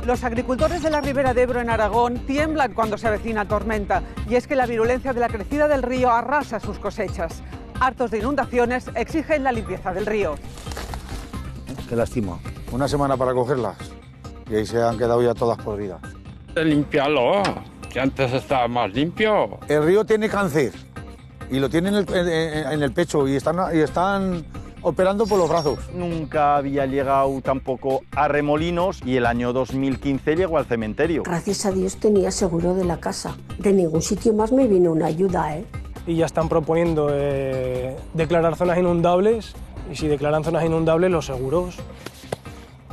Los agricultores de la Ribera de Ebro en Aragón tiemblan cuando se avecina tormenta, y es que la virulencia de la crecida del río arrasa sus cosechas. Hartos de inundaciones, exigen la limpieza del río. Qué lástima. Una semana para cogerlas y ahí se han quedado ya todas podridas. Limpiarlo, que antes estaba más limpio. El río tiene cáncer y lo tienen en el pecho y están operando por los brazos. Nunca había llegado tampoco a Remolinos y el año 2015 llegó al cementerio. Gracias a Dios tenía seguro de la casa. De ningún sitio más me vino una ayuda, Y ya están proponiendo declarar zonas inundables, y si declaran zonas inundables, los seguros.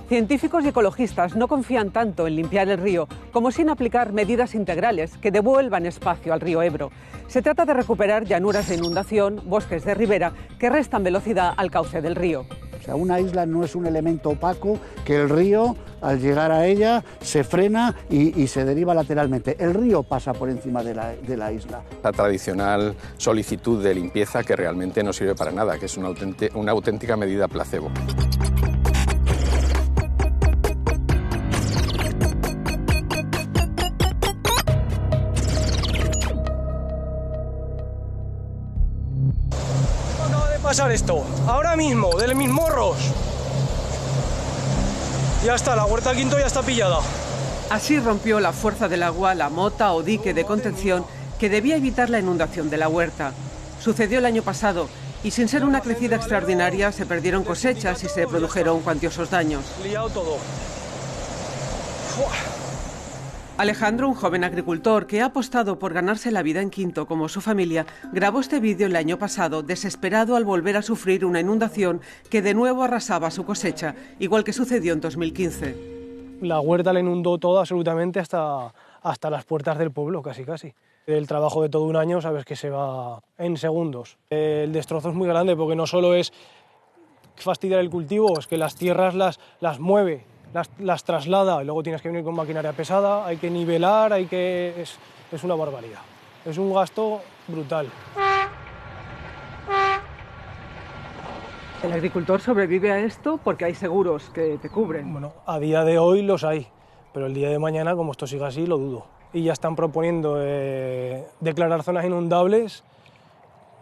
Científicos y ecologistas no confían tanto en limpiar el río como sin aplicar medidas integrales que devuelvan espacio al río Ebro. Se trata de recuperar llanuras de inundación, bosques de ribera que restan velocidad al cauce del río. O sea, una isla no es un elemento opaco que el río, al llegar a ella, se frena y se deriva lateralmente. El río pasa por encima de la isla. La tradicional solicitud de limpieza que realmente no sirve para nada, que es una auténtica medida placebo. Pasar esto, ahora mismo, de mis morros. Ya está, la huerta Quinto ya está pillada. Así rompió la fuerza del agua la mota o dique de contención que debía evitar la inundación de la huerta. Sucedió el año pasado y sin ser una crecida extraordinaria se perdieron cosechas y se produjeron cuantiosos daños. Liado todo. Alejandro, un joven agricultor que ha apostado por ganarse la vida en Quinto como su familia, grabó este vídeo el año pasado, desesperado al volver a sufrir una inundación que de nuevo arrasaba su cosecha, igual que sucedió en 2015. La huerta la inundó todo absolutamente hasta las puertas del pueblo, casi. El trabajo de todo un año, sabes que se va en segundos. El destrozo es muy grande porque no solo es fastidiar el cultivo, es que las tierras las mueve, las traslada y luego tienes que venir con maquinaria pesada, hay que nivelar, es una barbaridad. Es un gasto brutal. ¿El agricultor sobrevive a esto porque hay seguros que te cubren? Bueno, a día de hoy los hay, pero el día de mañana, como esto siga así, lo dudo. Y ya están proponiendo declarar zonas inundables,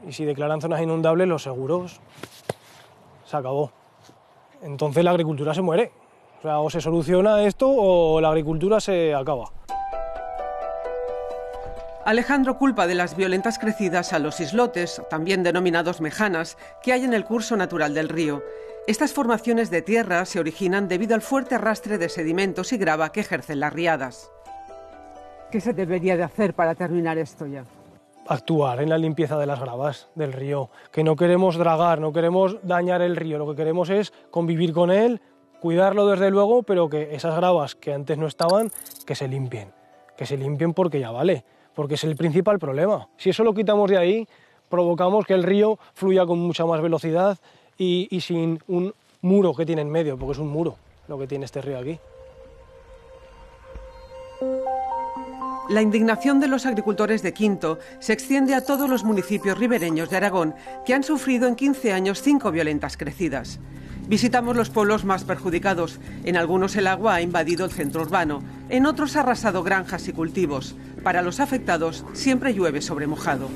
y si declaran zonas inundables, los seguros, se acabó. Entonces la agricultura se muere. O sea, o se soluciona esto o la agricultura se acaba. Alejandro culpa de las violentas crecidas a los islotes, también denominados mejanas, que hay en el curso natural del río. Estas formaciones de tierra se originan debido al fuerte arrastre de sedimentos y grava que ejercen las riadas. ¿Qué se debería de hacer para terminar esto ya? Actuar en la limpieza de las gravas del río, que no queremos dragar, no queremos dañar el río, lo que queremos es convivir con él, cuidarlo desde luego, pero que esas gravas que antes no estaban, que se limpien porque ya vale, porque es el principal problema. Si eso lo quitamos de ahí, provocamos que el río fluya con mucha más velocidad y sin un muro que tiene en medio, porque es un muro lo que tiene este río aquí. La indignación de los agricultores de Quinto se extiende a todos los municipios ribereños de Aragón, que han sufrido en 15 años 5 violentas crecidas. Visitamos los pueblos más perjudicados. En algunos el agua ha invadido el centro urbano, en otros ha arrasado granjas y cultivos. Para los afectados siempre llueve sobre mojado.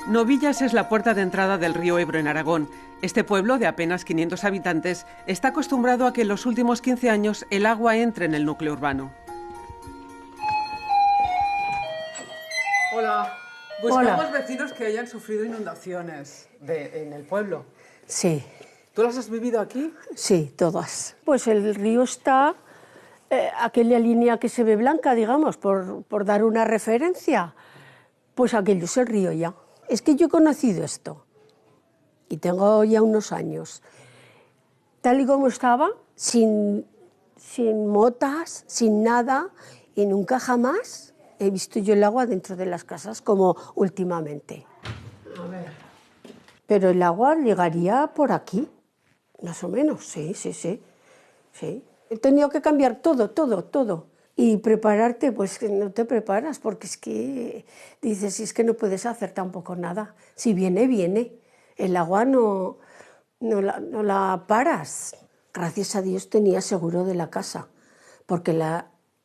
Novillas es la puerta de entrada del río Ebro en Aragón. Este pueblo, de apenas 500 habitantes, está acostumbrado a que en los últimos 15 años el agua entre en el núcleo urbano. Hola. Buscamos vecinos que hayan sufrido inundaciones en el pueblo. Sí. ¿Tú las has vivido aquí? Sí, todas. Pues el río está, aquella línea que se ve blanca, digamos, por dar una referencia, pues aquello es el río ya. Es que yo he conocido esto, y tengo ya unos años, tal y como estaba, sin motas, sin nada, y nunca jamás he visto yo el agua dentro de las casas como últimamente. A ver. Pero el agua llegaría por aquí, más o menos, sí. He tenido que cambiar todo. Y prepararte, pues que no te preparas, porque es que dices, si es que no puedes hacer tampoco nada. Si viene, viene. El agua no no la paras. Gracias a Dios tenía seguro de la casa, porque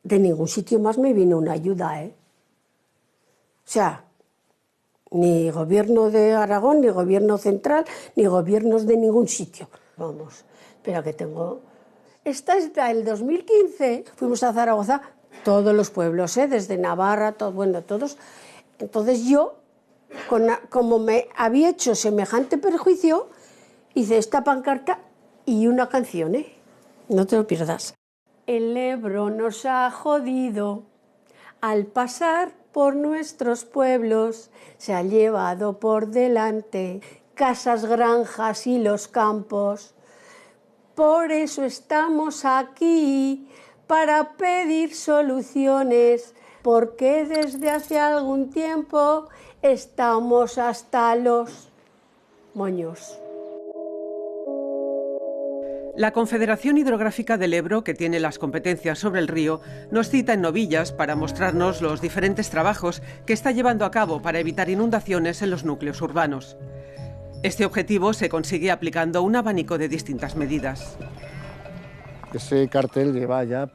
de ningún sitio más me vino una ayuda, ¿eh? O sea, ni gobierno de Aragón, ni gobierno central, ni gobiernos de ningún sitio. Vamos, espera que tengo... Esta es del 2015, fuimos a Zaragoza, todos los pueblos, desde Navarra, todos. Entonces yo, como me había hecho semejante perjuicio, hice esta pancarta y una canción, no te lo pierdas. El Ebro nos ha jodido, al pasar por nuestros pueblos, se ha llevado por delante casas, granjas y los campos. Por eso estamos aquí, para pedir soluciones, porque desde hace algún tiempo estamos hasta los moños. La Confederación Hidrográfica del Ebro, que tiene las competencias sobre el río, nos cita en Novillas para mostrarnos los diferentes trabajos que está llevando a cabo para evitar inundaciones en los núcleos urbanos. Este objetivo se consigue aplicando un abanico de distintas medidas. Ese cartel lleva ya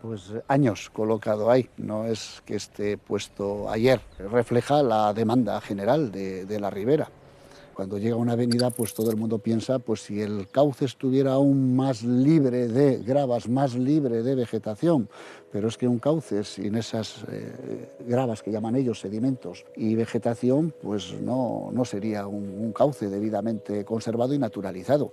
años colocado ahí, no es que esté puesto ayer. Refleja la demanda general de la ribera. Cuando llega una avenida, todo el mundo piensa, si el cauce estuviera aún más libre de gravas, más libre de vegetación, pero es que un cauce sin esas gravas que llaman ellos sedimentos y vegetación, no sería un cauce debidamente conservado y naturalizado.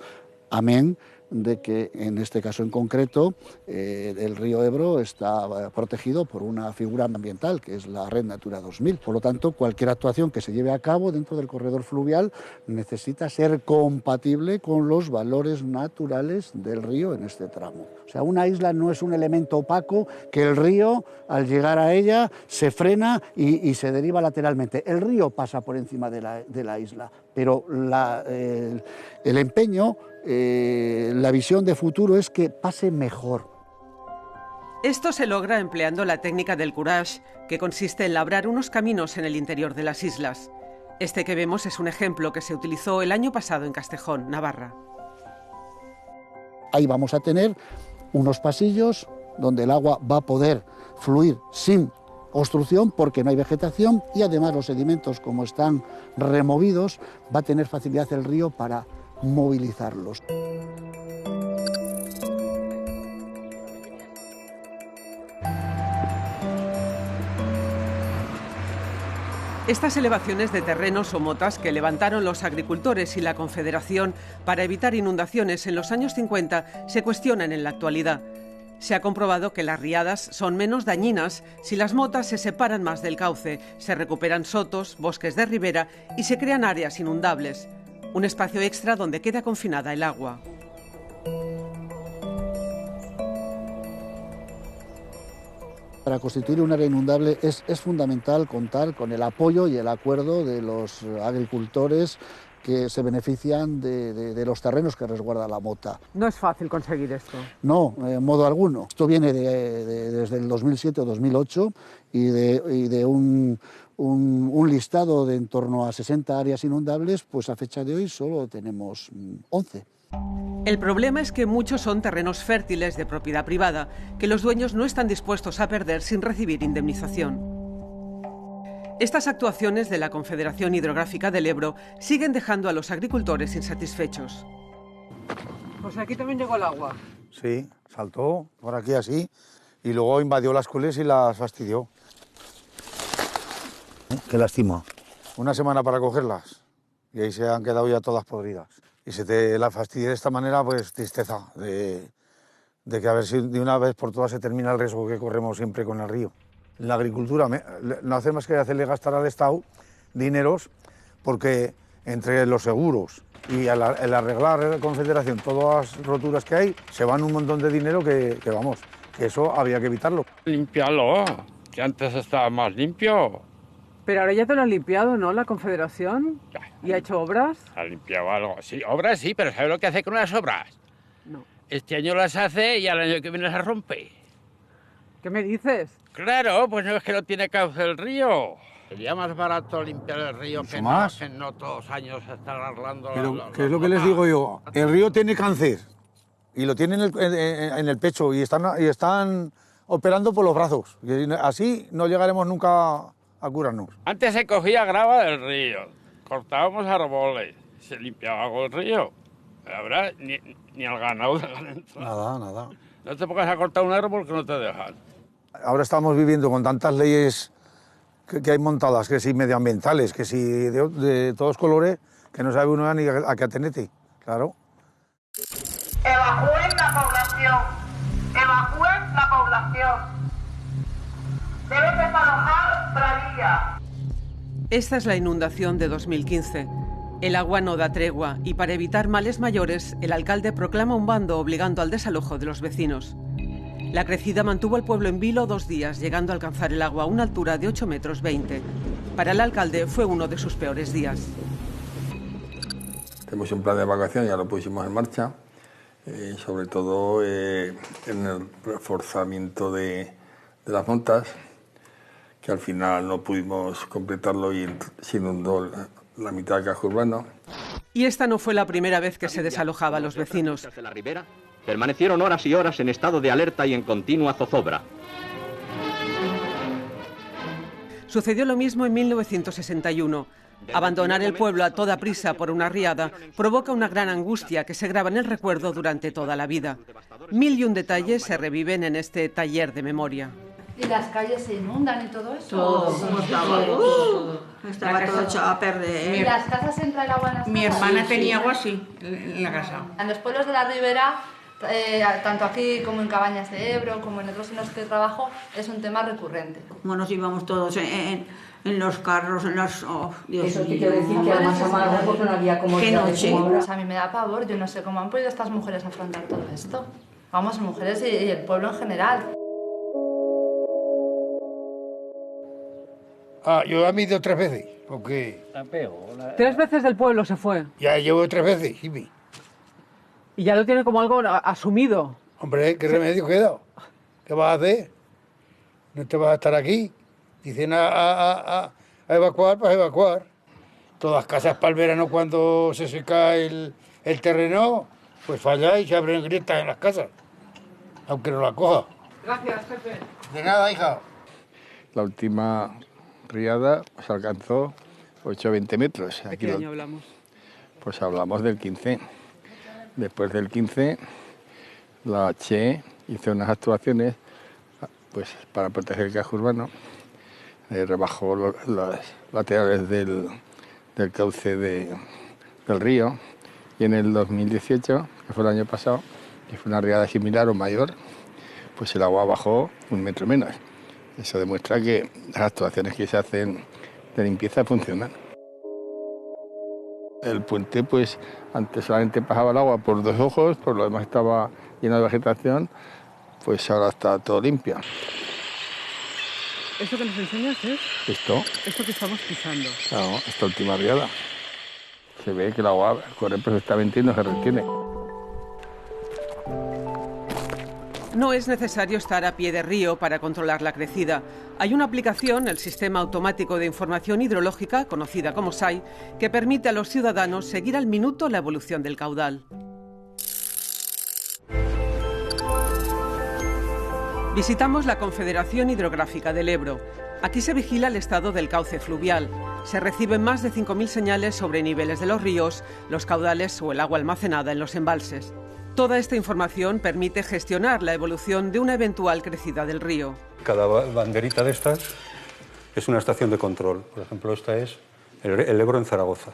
Amén de que en este caso en concreto el río Ebro está protegido por una figura ambiental que es la Red Natura 2000. Por lo tanto, cualquier actuación que se lleve a cabo dentro del corredor fluvial necesita ser compatible con los valores naturales del río en este tramo. O sea, una isla no es un elemento opaco que el río, al llegar a ella, se frena y se deriva lateralmente. El río pasa por encima de la isla, pero el empeño, la visión de futuro es que pase mejor. Esto se logra empleando la técnica del curage, que consiste en labrar unos caminos en el interior de las islas. Este que vemos es un ejemplo que se utilizó el año pasado en Castejón, Navarra. Ahí vamos a tener unos pasillos donde el agua va a poder fluir sin obstrucción porque no hay vegetación y además los sedimentos, como están removidos, va a tener facilidad el río para movilizarlos. Estas elevaciones de terrenos o motas que levantaron los agricultores y la Confederación para evitar inundaciones en los años 50 se cuestionan en la actualidad. Se ha comprobado que las riadas son menos dañinas si las motas se separan más del cauce, se recuperan sotos, bosques de ribera y se crean áreas inundables. Un espacio extra donde queda confinada el agua. Para constituir un área inundable es fundamental contar con el apoyo y el acuerdo de los agricultores que se benefician de los terrenos que resguarda la mota. No es fácil conseguir esto. No, en modo alguno. Esto viene desde el 2007 o 2008 y de un listado de en torno a 60 áreas inundables, a fecha de hoy solo tenemos 11. El problema es que muchos son terrenos fértiles de propiedad privada que los dueños no están dispuestos a perder sin recibir indemnización. Estas actuaciones de la Confederación Hidrográfica del Ebro siguen dejando a los agricultores insatisfechos. Pues aquí también llegó el agua. Sí, saltó por aquí así y luego invadió las cueles y las fastidió. Qué lástima. Una semana para cogerlas y ahí se han quedado ya todas podridas. Y se te la fastidia de esta manera, tristeza de que a ver si de una vez por todas se termina el riesgo que corremos siempre con el río. La agricultura no hace más que hacerle gastar al Estado dineros porque entre los seguros y el arreglar la Confederación todas las roturas que hay, se van un montón de dinero que eso había que evitarlo. Limpiarlo, que antes estaba más limpio. Pero ahora ya te lo han limpiado, ¿no? La Confederación. ¿Y ha hecho obras? Ha limpiado algo. Sí, obras sí, pero ¿sabes lo que hace con las obras? No. Este año las hace y al año que viene las rompe. ¿Qué me dices? Claro, pues no es que no tiene cauce el río. Sería más barato limpiar el río ¿Mucho más? que no todos los años estar arreglando... Pero, ¿qué es lo que les digo yo? El río tiene cáncer y lo tienen en el pecho y están operando por los brazos. Y así no llegaremos nunca a curarnos. Antes se cogía grava del río, cortábamos árboles, se limpiaba con el río. Ahora ni al ganado dejan entrar. Nada. No te pongas a cortar un árbol que no te dejan. Ahora estamos viviendo con tantas leyes que hay montadas, que si medioambientales, que si de todos colores, que no sabe uno ni a qué atenerte, claro. Evacúen la población. Evacúen la población. Deben desalojar Pradilla. Esta es la inundación de 2015. El agua no da tregua y para evitar males mayores, el alcalde proclama un bando obligando al desalojo de los vecinos. La crecida mantuvo al pueblo en vilo 2 días, llegando a alcanzar el agua a una altura de 8,20 metros. Para el alcalde fue uno de sus peores días. Tenemos un plan de evacuación, ya lo pusimos en marcha, sobre todo en el reforzamiento de las montas, que al final no pudimos completarlo y se inundó la mitad del casco urbano. Y esta no fue la primera vez que se desalojaba a los vecinos. De la ribera permanecieron horas y horas en estado de alerta y en continua zozobra. Sucedió lo mismo en 1961. Abandonar el pueblo a toda prisa por una riada provoca una gran angustia que se graba en el recuerdo durante toda la vida. 1001 detalles se reviven en este taller de memoria. ¿Y las calles se inundan y todo eso? Todo. Estaba todo echado a perder. ¿Y las casas entra el agua en las casas? Mi hermana tenía agua así, en la casa. En los pueblos de la ribera, tanto aquí como en Cabañas de Ebro, como en otros en los que trabajo, es un tema recurrente. Como nos íbamos todos en los carros, en las... Oh, Dios Eso mío. te quiero decir que además a Málaga porque no había como... ¿Qué noche? Pues a mí me da pavor, yo no sé cómo han podido estas mujeres afrontar todo esto. Vamos, mujeres y el pueblo en general. Yo he ido 3 veces, porque... 3 veces del pueblo se fue. Ya llevo 3 veces, Jimmy. Y ya lo tiene como algo asumido. Hombre, ¿qué remedio queda? ¿Qué vas a hacer? No te vas a estar aquí. Dicen a evacuar, pues a evacuar. Todas las casas para el verano, cuando se seca el terreno, pues falla y se abren grietas en las casas, aunque no la coja. Gracias, Pepe. De nada, hija. La última riada pues alcanzó 8 o 20 metros. ¿De qué año hablamos? Pues hablamos del 15. Después del 15, la Che hizo unas actuaciones pues, para proteger el casco urbano. Rebajó las laterales del cauce del río. Y en el 2018, que fue el año pasado, que fue una riada similar o mayor, pues el agua bajó 1 metro menos. Eso demuestra que las actuaciones que se hacen de limpieza funcionan. El puente, pues, antes solamente pasaba el agua por 2 ojos, por lo demás estaba lleno de vegetación, pues ahora está todo limpio. ¿Esto que nos enseñas es? Esto que estamos pisando. Claro, esta última riada. Se ve que el agua corre perfectamente y no se retiene. No es necesario estar a pie de río para controlar la crecida. Hay una aplicación, el Sistema Automático de Información Hidrológica, conocida como SAI, que permite a los ciudadanos seguir al minuto la evolución del caudal. Visitamos la Confederación Hidrográfica del Ebro. Aquí se vigila el estado del cauce fluvial. Se reciben más de 5.000 señales sobre niveles de los ríos, los caudales o el agua almacenada en los embalses. Toda esta información permite gestionar la evolución de una eventual crecida del río. Cada banderita de estas es una estación de control. Por ejemplo, esta es el Ebro en Zaragoza.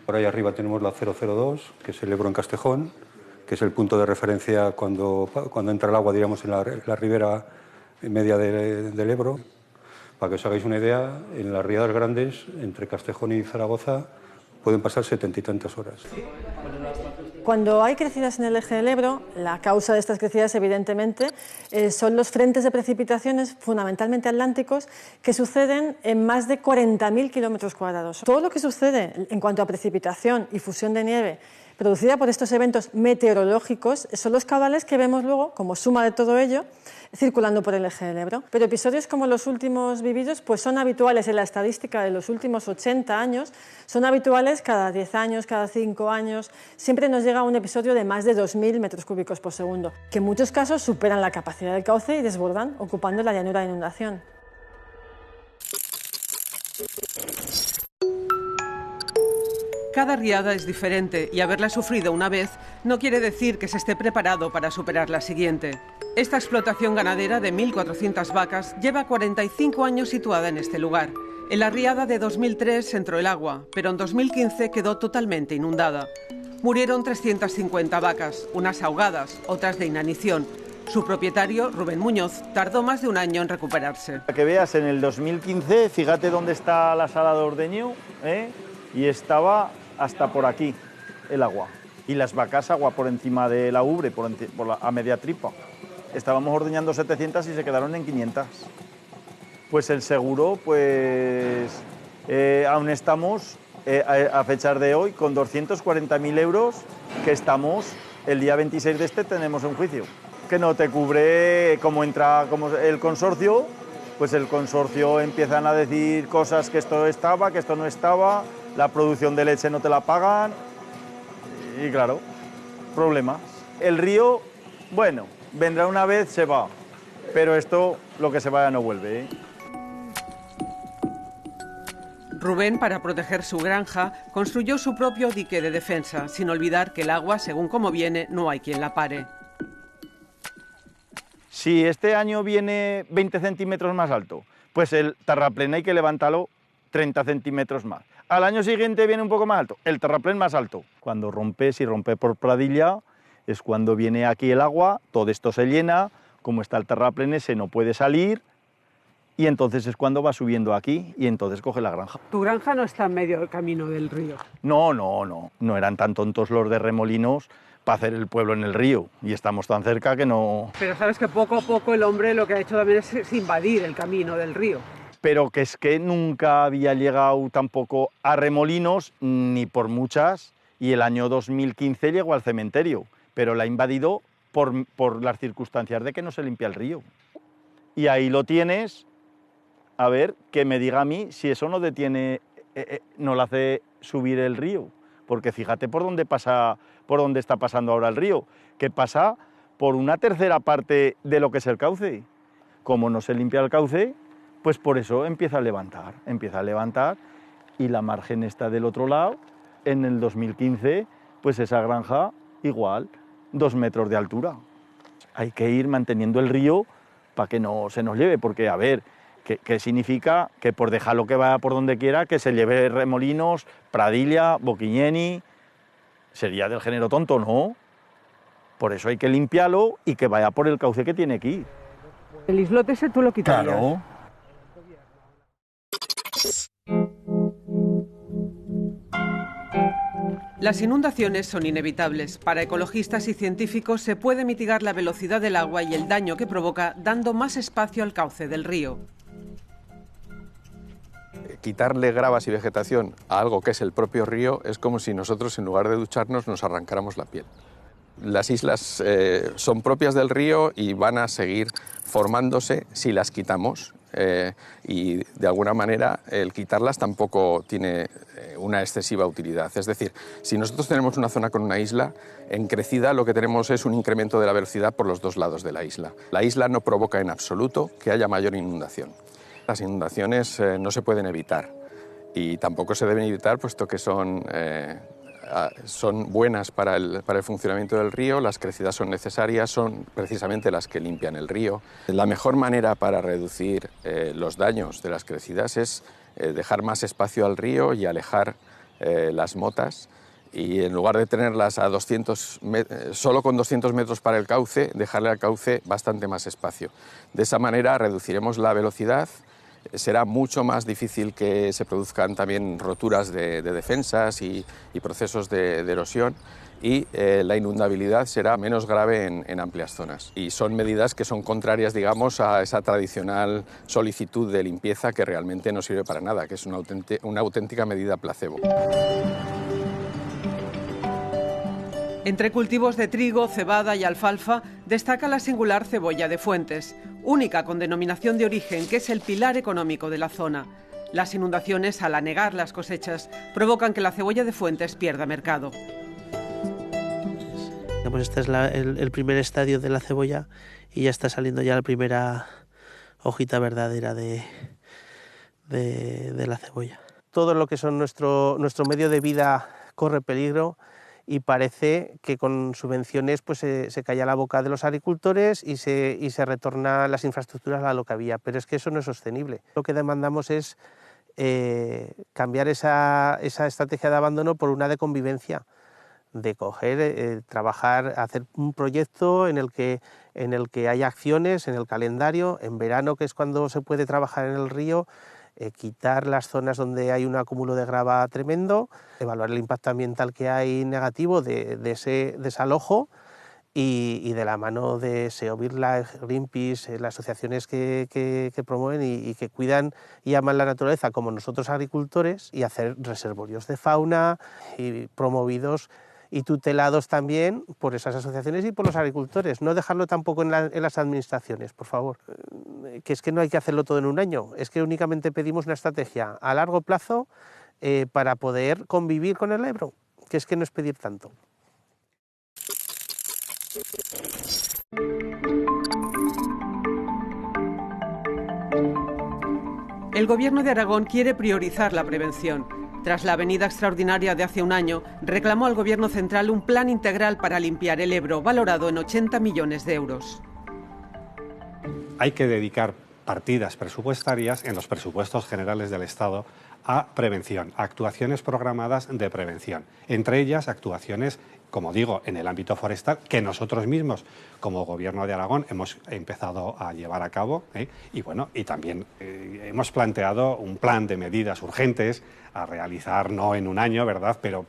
Por ahí arriba tenemos la 002, que es el Ebro en Castejón, que es el punto de referencia cuando entra el agua, diríamos, en la ribera media del Ebro. Para que os hagáis una idea, en las riadas grandes, entre Castejón y Zaragoza, pueden pasar 70 y tantas horas. Cuando hay crecidas en el eje del Ebro, la causa de estas crecidas, evidentemente, son los frentes de precipitaciones, fundamentalmente atlánticos, que suceden en más de 40.000 kilómetros cuadrados. Todo lo que sucede en cuanto a precipitación y fusión de nieve producida por estos eventos meteorológicos, son los caudales que vemos luego, como suma de todo ello, circulando por el eje del Ebro. Pero episodios como los últimos vividos pues son habituales en la estadística de los últimos 80 años, son habituales cada 10 años, cada 5 años, siempre nos llega un episodio de más de 2.000 metros cúbicos por segundo, que en muchos casos superan la capacidad del cauce y desbordan, ocupando la llanura de inundación. Cada riada es diferente y haberla sufrido una vez no quiere decir que se esté preparado para superar la siguiente. Esta explotación ganadera de 1.400 vacas lleva 45 años situada en este lugar. En la riada de 2003 entró el agua, pero en 2015 quedó totalmente inundada. Murieron 350 vacas, unas ahogadas, otras de inanición. Su propietario, Rubén Muñoz, tardó más de un año en recuperarse. Para que veas, en el 2015, fíjate dónde está la sala de ordeño, y estaba hasta por aquí el agua. Y las vacas, agua por encima de la ubre, a media tripa. Estábamos ordeñando 700 y se quedaron en 500. Pues el seguro, pues aún estamos, a fechar de hoy, con 240.000 euros, que estamos, el día 26 de este tenemos un juicio. Que no te cubre, como entra como el consorcio, pues el consorcio empiezan a decir cosas que esto estaba, que esto no estaba, la producción de leche no te la pagan, y claro, problemas. El río, bueno, vendrá una vez, se va, pero esto, lo que se vaya no vuelve, Rubén, para proteger su granja, construyó su propio dique de defensa, sin olvidar que el agua, según como viene, no hay quien la pare. Si este año viene 20 centímetros más alto, pues el terraplén hay que levantarlo 30 centímetros más. Al año siguiente viene un poco más alto, el terraplén más alto. Cuando rompe, si rompe por pradilla, es cuando viene aquí el agua, todo esto se llena, como está el terraplén ese no puede salir, y entonces es cuando va subiendo aquí y entonces coge la granja. ¿Tu granja no está en medio del camino del río? No eran tan tontos los de Remolinos para hacer el pueblo en el río, y estamos tan cerca que no... Pero sabes que poco a poco el hombre lo que ha hecho también es invadir el camino del río. Pero que es que nunca había llegado tampoco a Remolinos, ni por muchas, y el año 2015 llegó al cementerio, pero la ha invadido por las circunstancias de que no se limpia el río. Y ahí lo tienes, a ver, que me diga a mí si eso no detiene, no le hace subir el río, porque fíjate por dónde está pasando ahora el río, que pasa por una tercera parte de lo que es el cauce. Como no se limpia el cauce, pues por eso empieza a levantar, y la margen está del otro lado. En el 2015, pues esa granja igual, 2 metros de altura. Hay que ir manteniendo el río para que no se nos lleve, porque a ver, ¿qué significa? Que por dejarlo que vaya por donde quiera, que se lleve Remolinos, Pradilla, Boquiñeni, sería del género tonto, ¿no? Por eso hay que limpiarlo y que vaya por el cauce que tiene que ir. El islote ese tú lo quitarías. Claro. Las inundaciones son inevitables. Para ecologistas y científicos se puede mitigar la velocidad del agua y el daño que provoca dando más espacio al cauce del río. Quitarle gravas y vegetación a algo que es el propio río es como si nosotros, en lugar de ducharnos, nos arrancáramos la piel. Las islas son propias del río y van a seguir formándose si las quitamos. Y de alguna manera el quitarlas tampoco tiene una excesiva utilidad. Es decir, si nosotros tenemos una zona con una isla, en crecida lo que tenemos es un incremento de la velocidad por los dos lados de la isla. La isla no provoca en absoluto que haya mayor inundación. Las inundaciones no se pueden evitar y tampoco se deben evitar puesto que son buenas para el funcionamiento del río, las crecidas son necesarias, son precisamente las que limpian el río. La mejor manera para reducir los daños de las crecidas es dejar más espacio al río y alejar las motas, y en lugar de tenerlas a solo con 200 metros para el cauce, dejarle al cauce bastante más espacio. De esa manera reduciremos la velocidad. Será mucho más difícil que se produzcan también roturas de defensas y procesos de erosión, y la inundabilidad será menos grave en amplias zonas. Y son medidas que son contrarias, digamos, a esa tradicional solicitud de limpieza que realmente no sirve para nada, que es una auténtica medida placebo. Entre cultivos de trigo, cebada y alfalfa destaca la singular cebolla de Fuentes, única con denominación de origen que es el pilar económico de la zona. Las inundaciones, al anegar las cosechas, provocan que la cebolla de Fuentes pierda mercado. Pues este es el primer estadio de la cebolla y ya está saliendo ya la primera hojita verdadera de la cebolla. Todo lo que son nuestro medio de vida corre peligro y parece que con subvenciones pues se calla la boca de los agricultores y se retorna las infraestructuras a lo que había, pero es que eso no es sostenible. Lo que demandamos es cambiar esa estrategia de abandono por una de convivencia, de coger, trabajar, hacer un proyecto en el que haya acciones en el calendario, en verano, que es cuando se puede trabajar en el río, quitar las zonas donde hay un acúmulo de grava tremendo, evaluar el impacto ambiental que hay negativo de ese desalojo y de la mano de SEO BirdLife, Greenpeace, las asociaciones que promueven y que cuidan y aman la naturaleza, como nosotros agricultores, y hacer reservorios de fauna y promovidos y tutelados también por esas asociaciones y por los agricultores. No dejarlo tampoco en las administraciones, por favor. Que es que no hay que hacerlo todo en un año, es que únicamente pedimos una estrategia a largo plazo para poder convivir con el Ebro, que es que no es pedir tanto. El Gobierno de Aragón quiere priorizar la prevención. Tras la avenida extraordinaria de hace un año, reclamó al Gobierno central un plan integral para limpiar el Ebro, valorado en 80 millones de euros. Hay que dedicar partidas presupuestarias en los presupuestos generales del Estado a prevención, a actuaciones programadas de prevención. Entre ellas, actuaciones, como digo, en el ámbito forestal, que nosotros mismos, como Gobierno de Aragón, hemos empezado a llevar a cabo, y también hemos planteado un plan de medidas urgentes a realizar, no en un año, ¿verdad?, pero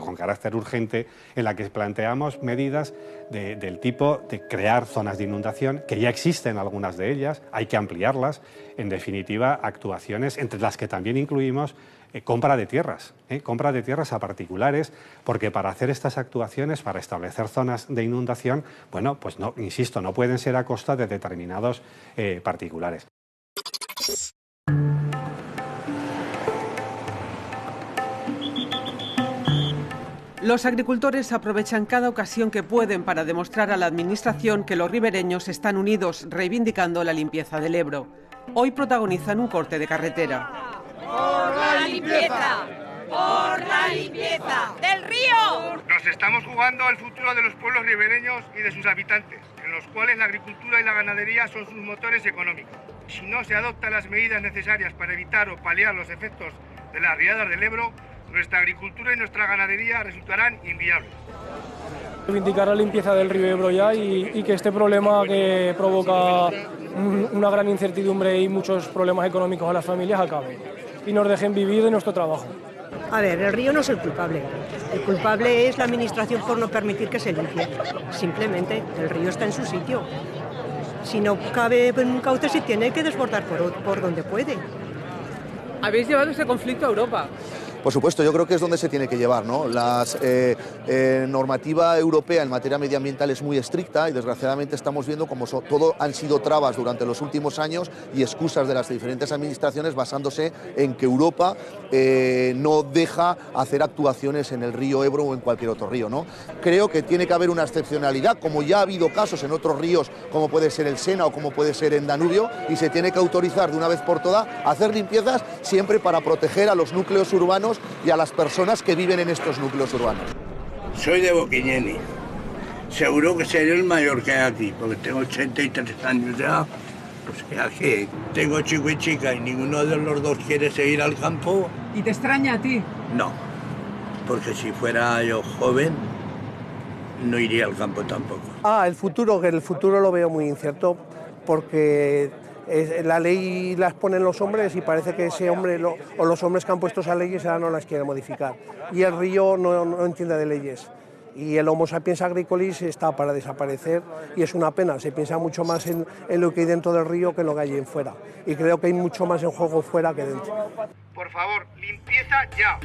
con carácter urgente, en la que planteamos medidas del tipo de crear zonas de inundación, que ya existen algunas de ellas, hay que ampliarlas, en definitiva, actuaciones entre las que también incluimos compra de tierras a particulares, porque para hacer estas actuaciones, para establecer zonas de inundación, bueno, pues no, insisto, no pueden ser a costa de determinados particulares. Los agricultores aprovechan cada ocasión que pueden para demostrar a la Administración que los ribereños están unidos, reivindicando la limpieza del Ebro. Hoy protagonizan un corte de carretera. ¡Por la limpieza! ¡Por la limpieza del río! Nos estamos jugando el futuro de los pueblos ribereños y de sus habitantes, en los cuales la agricultura y la ganadería son sus motores económicos. Si no se adoptan las medidas necesarias para evitar o paliar los efectos de las riadas del Ebro, nuestra agricultura y nuestra ganadería resultarán inviables. Reivindicar la limpieza del río Ebro ya y que este problema que provoca una gran incertidumbre y muchos problemas económicos a las familias acabe y nos dejen vivir de nuestro trabajo. A ver, el río no es el culpable. El culpable es la Administración por no permitir que se limpie. Simplemente, el río está en su sitio. Si no cabe en un cauce, se tiene que desbordar por donde puede. Habéis llevado este conflicto a Europa. Por supuesto, yo creo que es donde se tiene que llevar, ¿no? La normativa europea en materia medioambiental es muy estricta y desgraciadamente estamos viendo como todo han sido trabas durante los últimos años y excusas de las diferentes administraciones basándose en que Europa no deja hacer actuaciones en el río Ebro o en cualquier otro río, ¿no? Creo que tiene que haber una excepcionalidad, como ya ha habido casos en otros ríos, como puede ser el Sena o como puede ser en Danubio, y se tiene que autorizar de una vez por todas hacer limpiezas siempre para proteger a los núcleos urbanos y a las personas que viven en estos núcleos urbanos. Soy de Boquiñeni. Seguro que seré el mayor que hay aquí, porque tengo 83 años ya. O sea que tengo chico y chica y ninguno de los dos quiere seguir al campo. ¿Y te extraña a ti? No, porque si fuera yo joven, no iría al campo tampoco. El futuro lo veo muy incierto, porque la ley las ponen los hombres y parece que ese hombre o los hombres que han puesto esas leyes ahora no las quieren modificar. Y el río no entiende de leyes. Y el Homo sapiens agricolis está para desaparecer y es una pena. Se piensa mucho más en lo que hay dentro del río que en lo que hay en fuera. Y creo que hay mucho más en juego fuera que dentro. Por favor, limpieza ya.